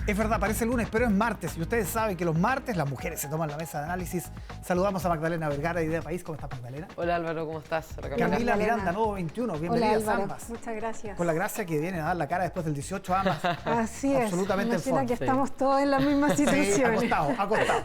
Es verdad, parece lunes, pero es martes. Y ustedes saben que los martes las mujeres se toman la mesa de análisis. Saludamos a Magdalena Vergara de Idea País. ¿Cómo estás, Magdalena? Hola Álvaro, ¿cómo estás? Hola, Camila Miranda, Nuevo 21. Bienvenidas. Hola, Álvaro. Ambas. Muchas gracias. Con la gracia que vienen a dar la cara después del 18 ambas. Así es. Absolutamente en Imagina forma. que estamos todos en la misma situación. Sí, acostado.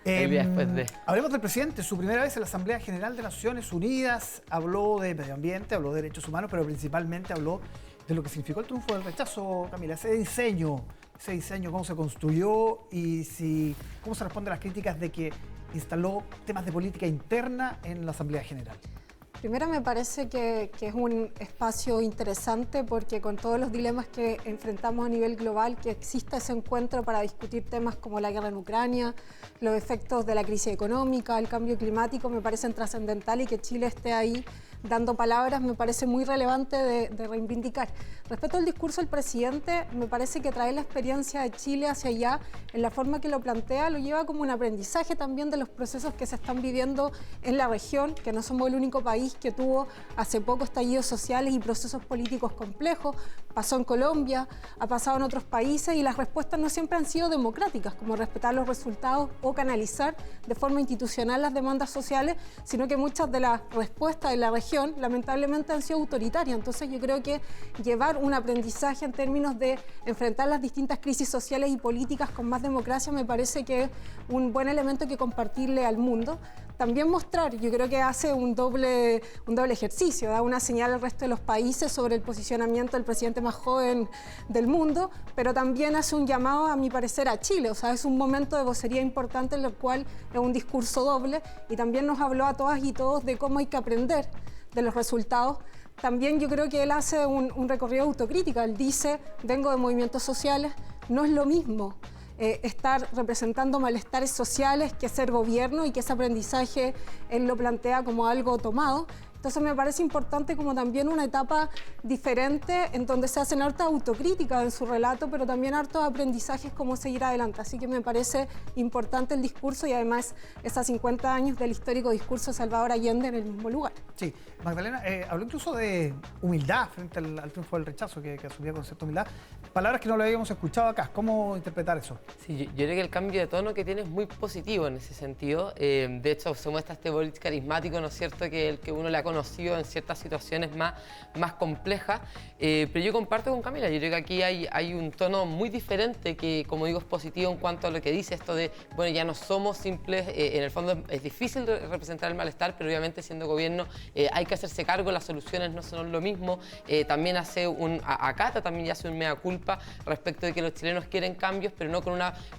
El día después de... Hablemos del presidente. Su primera vez en la Asamblea General de Naciones Unidas. Habló de medio ambiente, habló de derechos humanos, pero principalmente habló de lo que significó el triunfo del rechazo, Camila. Ese diseño, cómo se construyó y cómo se responde a las críticas de que instaló temas de política interna en la Asamblea General. Primero me parece que es un espacio interesante porque con todos los dilemas que enfrentamos a nivel global, que exista ese encuentro para discutir temas como la guerra en Ucrania, los efectos de la crisis económica, el cambio climático, me parecen trascendentales y que Chile esté ahí dando palabras me parece muy relevante de reivindicar. Respecto al discurso del presidente, me parece que traer la experiencia de Chile hacia allá, en la forma que lo plantea, lo lleva como un aprendizaje también de los procesos que se están viviendo en la región, que no somos el único país que tuvo hace poco estallidos sociales y procesos políticos complejos. Pasó en Colombia, ha pasado en otros países y las respuestas no siempre han sido democráticas, como respetar los resultados o canalizar de forma institucional las demandas sociales, sino que muchas de las respuestas de la región lamentablemente han sido autoritarias. Entonces yo creo que llevar un aprendizaje en términos de enfrentar las distintas crisis sociales y políticas con más democracia me parece que es un buen elemento que compartirle al mundo. También mostrar, yo creo que hace un doble ejercicio, da una señal al resto de los países sobre el posicionamiento del presidente más joven del mundo, pero también hace un llamado, a mi parecer, a Chile. O sea, es un momento de vocería importante en el cual es un discurso doble y también nos habló a todas y todos de cómo hay que aprender de los resultados. También yo creo que él hace un recorrido autocrítico. Él dice, vengo de movimientos sociales, no es lo mismo estar representando malestares sociales que ser gobierno y que ese aprendizaje él lo plantea como algo tomado. Entonces me parece importante como también una etapa diferente en donde se hacen hartas autocríticas en su relato, pero también hartos aprendizajes cómo seguir adelante. Así que me parece importante el discurso y además esos 50 años del histórico discurso de Salvador Allende en el mismo lugar. Sí, Magdalena habló incluso de humildad frente al triunfo del rechazo, que asumía concepto de humildad. Palabras que no lo habíamos escuchado acá. ¿Cómo interpretar eso? Sí, yo creo que el cambio de tono que tiene es muy positivo en ese sentido. De hecho, se muestra este Boric carismático, ¿no es cierto?, que el que uno le ha conocido en ciertas situaciones más complejas. Pero yo comparto con Camila, yo creo que aquí hay un tono muy diferente que, como digo, es positivo en cuanto a lo que dice esto de, bueno, ya no somos simples, en el fondo es difícil representar el malestar, pero obviamente siendo gobierno hay que hacerse cargo, las soluciones no son lo mismo. También acata también ya hace un mea culpa respecto de que los chilenos quieren cambios, pero no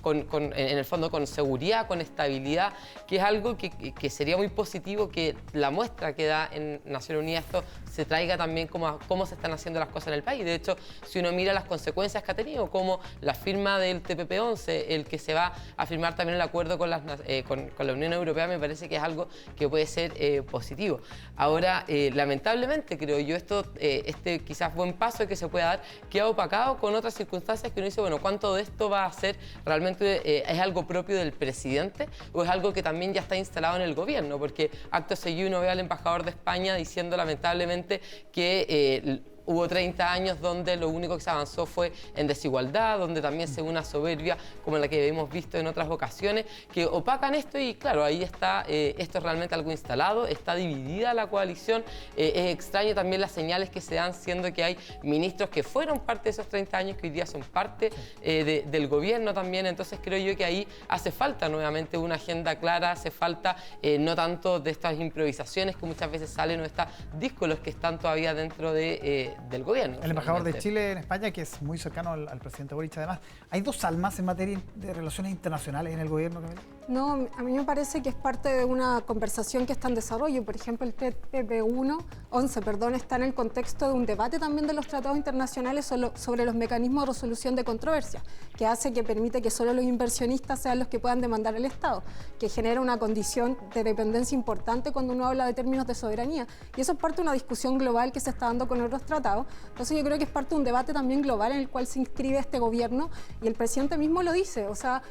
en el fondo con seguridad, con estabilidad, que es algo que sería muy positivo que la muestra que da en Naciones Unidas esto se traiga también como a cómo se están haciendo las cosas en el país. De hecho, si uno mira las consecuencias que ha tenido, como la firma del TPP-11, el que se va a firmar también el acuerdo con la Unión Europea, me parece que es algo que puede ser positivo. Ahora, lamentablemente, creo yo, este quizás buen paso que se pueda dar queda opacado con otras circunstancias que uno dice, bueno, ¿cuánto de esto va a ser realmente, es algo propio del presidente o es algo que también ya está instalado en el gobierno? Porque acto seguido uno ve al embajador de España diciendo lamentablemente que hubo 30 años donde lo único que se avanzó fue en desigualdad, donde también se ve una soberbia como la que hemos visto en otras ocasiones, que opacan esto y claro, ahí está, esto es realmente algo instalado, está dividida la coalición, es extraño también las señales que se dan, siendo que hay ministros que fueron parte de esos 30 años que hoy día son parte del gobierno también, entonces creo yo que ahí hace falta nuevamente una agenda clara, hace falta no tanto de estas improvisaciones que muchas veces salen o estas díscolos que están todavía dentro del gobierno. El embajador de Chile en España, que es muy cercano al presidente Boric, además. ¿Hay dos almas en materia de relaciones internacionales en el gobierno, Camila? No, a mí me parece que es parte de una conversación que está en desarrollo. Por ejemplo, el TPP-11 está en el contexto de un debate también de los tratados internacionales sobre los mecanismos de resolución de controversias, que permite que solo los inversionistas sean los que puedan demandar al Estado, que genera una condición de dependencia importante cuando uno habla de términos de soberanía. Y eso es parte de una discusión global que se está dando con otros tratados. tratado. Entonces yo creo que es parte de un debate también global en el cual se inscribe este gobierno y el presidente mismo lo dice, o sea,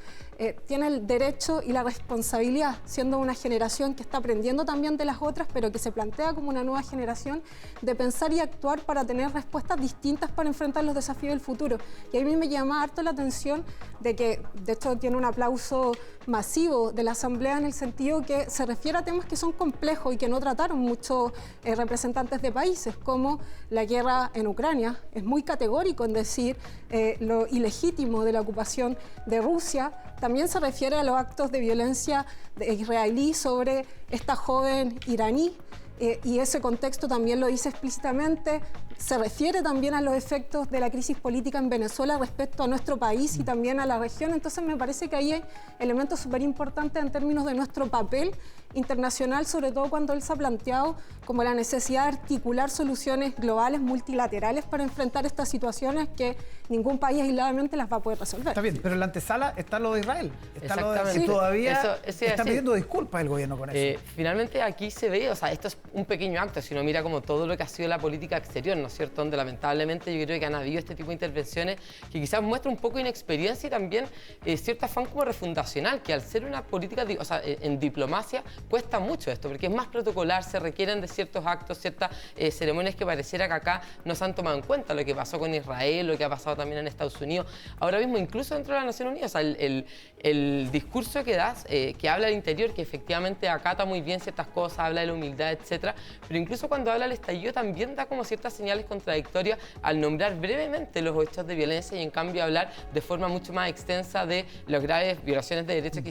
tiene el derecho y la responsabilidad, siendo una generación que está aprendiendo también de las otras, pero que se plantea como una nueva generación, de pensar y actuar para tener respuestas distintas para enfrentar los desafíos del futuro. Y a mí me llama harto la atención de que, de hecho, tiene un aplauso masivo de la Asamblea en el sentido que se refiere a temas que son complejos y que no trataron muchos representantes de países, como la guerra en Ucrania. Es muy categórico en decir lo ilegítimo de la ocupación de Rusia. También se refiere a los actos de violencia israelí sobre esta joven iraní. Y ese contexto también lo dice explícitamente. Se refiere también a los efectos de la crisis política en Venezuela respecto a nuestro país y también a la región. Entonces me parece que ahí hay elementos súper importantes en términos de nuestro papel internacional, sobre todo cuando él se ha planteado como la necesidad de articular soluciones globales, multilaterales, para enfrentar estas situaciones que ningún país aisladamente las va a poder resolver. Está bien, pero en la antesala está lo de Israel. Está lo de Exactamente. que todavía Eso está pidiendo disculpas el gobierno con eso. Finalmente aquí se ve, o sea, esto es un pequeño acto, si uno mira como todo lo que ha sido la política exterior, ¿no es cierto? Donde lamentablemente yo creo que han habido este tipo de intervenciones que quizás muestran un poco de inexperiencia y también cierto afán como refundacional, que al ser una política, o sea, en diplomacia cuesta mucho esto, porque es más protocolar, se requieren de ciertos actos, ciertas ceremonias que pareciera que acá no se han tomado en cuenta, lo que pasó con Israel, lo que ha pasado también en Estados Unidos, ahora mismo incluso dentro de la Nación Unida, o sea, el discurso que das, que habla al interior, que efectivamente acata muy bien ciertas cosas, habla de la humildad, etcétera, pero incluso cuando habla del estallido también da como ciertas señales contradictorias al nombrar brevemente los hechos de violencia y en cambio hablar de forma mucho más extensa de las graves violaciones de derechos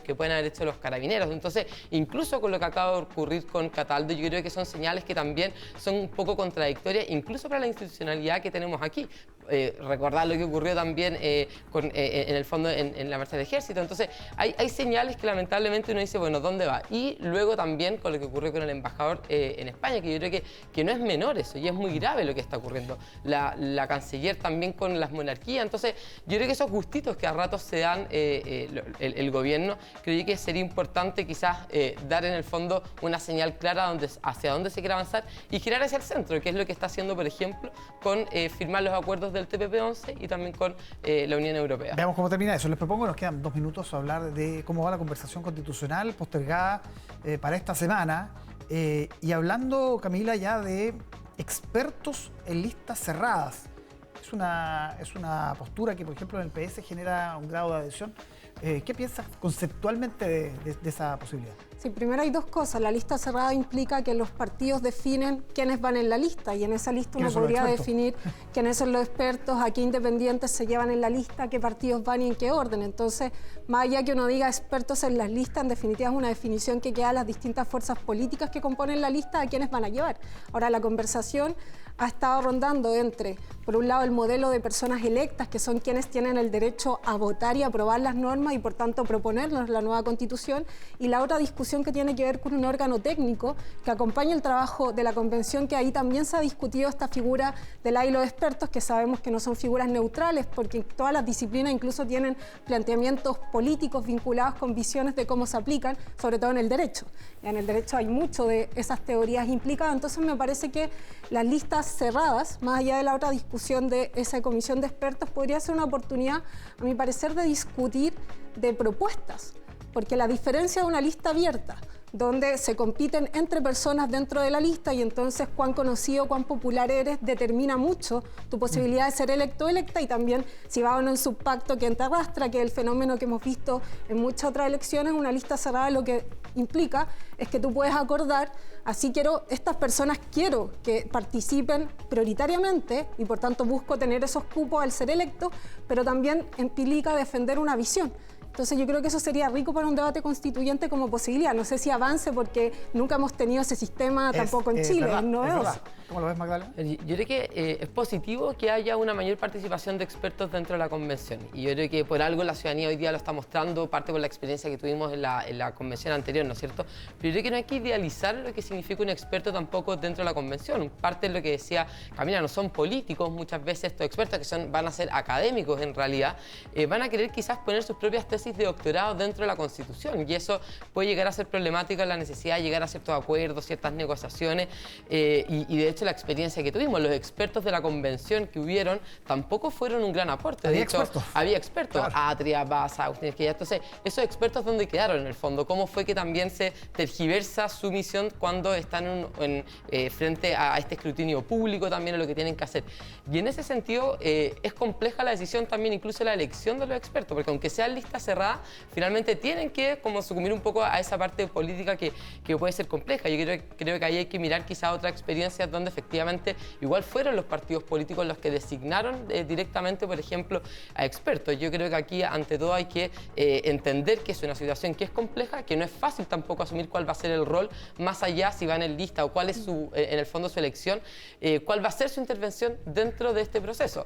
que pueden haber hecho los carabineros. Entonces, incluso con lo que acaba de ocurrir con Cataldo, yo creo que son señales que también son un poco contradictorias, incluso para la institucionalidad que tenemos aquí. Recordar lo que ocurrió también en el fondo en la marcha del ejército. Entonces, hay señales que lamentablemente uno dice, bueno, ¿dónde va? Y luego también con lo que ocurrió con el embajador en España, que yo creo que no es menor eso, y es muy grave lo que está ocurriendo. La canciller también con las monarquías. Entonces, yo creo que esos gustitos que a ratos se dan el gobierno, creo que sería importante quizás dar en el fondo una señal clara hacia dónde se quiere avanzar y girar hacia el centro, que es lo que está haciendo, por ejemplo, con firmar los acuerdos del TPP-11 y también con la Unión Europea. Veamos cómo termina eso. Les propongo, nos quedan 2 minutos a hablar de cómo va la conversación constitucional postergada para esta semana. Y hablando, Camila, ya de expertos en listas cerradas. Es una postura que, por ejemplo, en el PS genera un grado de adhesión. ¿Qué piensas conceptualmente de esa posibilidad? Sí, primero hay dos cosas. La lista cerrada implica que los partidos definen quiénes van en la lista y en esa lista uno podría definir quiénes son los expertos, a qué independientes se llevan en la lista, qué partidos van y en qué orden. Entonces, más allá que uno diga expertos en las listas, en definitiva es una definición que queda a las distintas fuerzas políticas que componen la lista a quiénes van a llevar. Ahora, la conversación ha estado rondando entre, por un lado, el modelo de personas electas, que son quienes tienen el derecho a votar y aprobar las normas y, por tanto, proponernos la nueva Constitución, y la otra discusión que tiene que ver con un órgano técnico que acompaña el trabajo de la Convención, que ahí también se ha discutido esta figura del AILO de expertos, que sabemos que no son figuras neutrales, porque todas las disciplinas incluso tienen planteamientos políticos vinculados con visiones de cómo se aplican, sobre todo en el derecho. En el derecho hay mucho de esas teorías implicadas, entonces me parece que las listas cerradas, más allá de la otra discusión de esa comisión de expertos, podría ser una oportunidad, a mi parecer, de discutir de propuestas, porque la diferencia de una lista abierta, donde se compiten entre personas dentro de la lista y entonces cuán conocido, cuán popular eres, determina mucho tu posibilidad de ser electo o electa, y también si va o no en su pacto quien te arrastra, que es el fenómeno que hemos visto en muchas otras elecciones. Una lista cerrada lo que implica es que tú puedes acordar, estas personas quiero que participen prioritariamente y por tanto busco tener esos cupos al ser electo, pero también implica defender una visión. Entonces yo creo que eso sería rico para un debate constituyente como posibilidad. No sé si avance porque nunca hemos tenido ese sistema tampoco en Chile, es novedoso. ¿Cómo lo ves, Magdalena? Yo creo que es positivo que haya una mayor participación de expertos dentro de la convención. Y yo creo que por algo la ciudadanía hoy día lo está mostrando, parte por la experiencia que tuvimos en la convención anterior, ¿no es cierto? Pero yo creo que no hay que idealizar lo que significa un experto tampoco dentro de la convención. Parte de lo que decía Camila, no son políticos muchas veces estos expertos, que van a ser académicos en realidad, van a querer quizás poner sus propias tesis de doctorado dentro de la Constitución, y eso puede llegar a ser problemático en la necesidad de llegar a ciertos acuerdos, ciertas negociaciones, y de hecho la experiencia que tuvimos, los expertos de la convención que hubieron tampoco fueron un gran aporte. Había de hecho, expertos. había expertos, Claro. Atria, Baza, Agustín Esquella. Entonces, esos expertos, ¿dónde quedaron en el fondo? ¿Cómo fue que también se tergiversa su misión cuando están frente a este escrutinio público también en lo que tienen que hacer? Y en ese sentido, es compleja la decisión también, incluso la elección de los expertos, porque aunque sean listas cerradas, finalmente tienen que como sucumbir un poco a esa parte política que puede ser compleja. Yo creo que ahí hay que mirar quizá otras experiencias donde efectivamente igual fueron los partidos políticos los que designaron directamente, por ejemplo, a expertos. Yo creo que aquí, ante todo, hay que entender que es una situación que es compleja, que no es fácil tampoco asumir cuál va a ser el rol, más allá si van en lista o cuál es en el fondo su elección, cuál va a ser su intervención dentro de este proceso.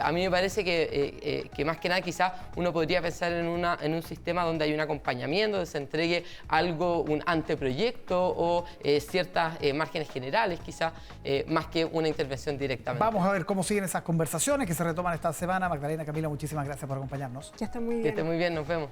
A mí me parece que más que nada quizá uno podría pensar en un sistema donde hay un acompañamiento, donde se entregue algo, un anteproyecto o ciertas márgenes generales quizá, más que una intervención directamente. Vamos a ver cómo siguen esas conversaciones que se retoman esta semana. Magdalena, Camila, muchísimas gracias por acompañarnos. Que esté muy bien. Que esté muy bien, nos vemos.